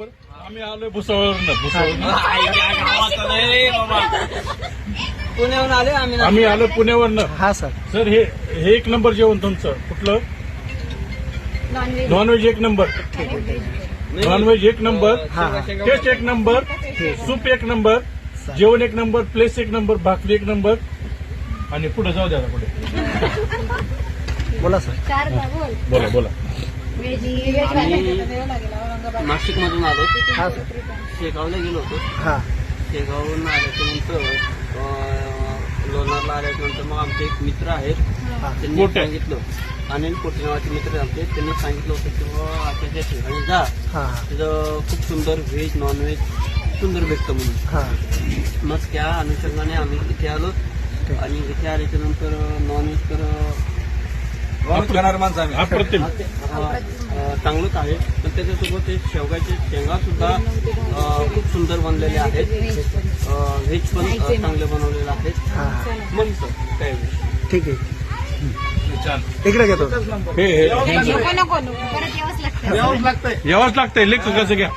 Number. आम्ही आलोय भुसावळवरनं. पुण्याहून आले आम्ही आलो पुण्यावरनं. हा सर. सर हे एक नंबर जेवण तुमचं कुठलं? नॉनव्हेज एक नंबर. नॉनव्हेज एक नंबर. टेस्ट एक नंबर. सूप एक नंबर. जेवण एक नंबर. प्लेस एक नंबर. भाकरी एक नंबर. आणि पुढे जाऊ द्या पुढे. बोला सर. बोला बोला. नाशिक मधून आलो. हा सर. शेगावला गेलो होतो. हा. शेगावहून आल्याच्यानंतर लोणारला आल्याच्यानंतर मग आमचे एक मित्र आहेत. त्यांनी सांगितलं, अनिल कोटे नावाचे मित्र आमचे, त्यांनी सांगितलं होतं की बाबा आता त्या ठिकाणी जा, तिथं खूप सुंदर व्हेज नॉनव्हेज सुंदर भेटतं म्हणून. मग त्या अनुषंगाने आम्ही इथे आलो. आणि इथे आल्याच्या नंतर नॉनव्हेज तर खाणार माणसं आम्ही. अप्रतिम चांगलंच आहे. पण त्याच्यासोबत ते शेवगाचे शेंगा सुद्धा खूप सुंदर बनलेले आहेत. व्हेज पण चांगले बनवलेले आहेत. मस्त काय ठीक आहे. छान. इकडे घेतो. यावंच लागतंय. लेख कसं घ्या.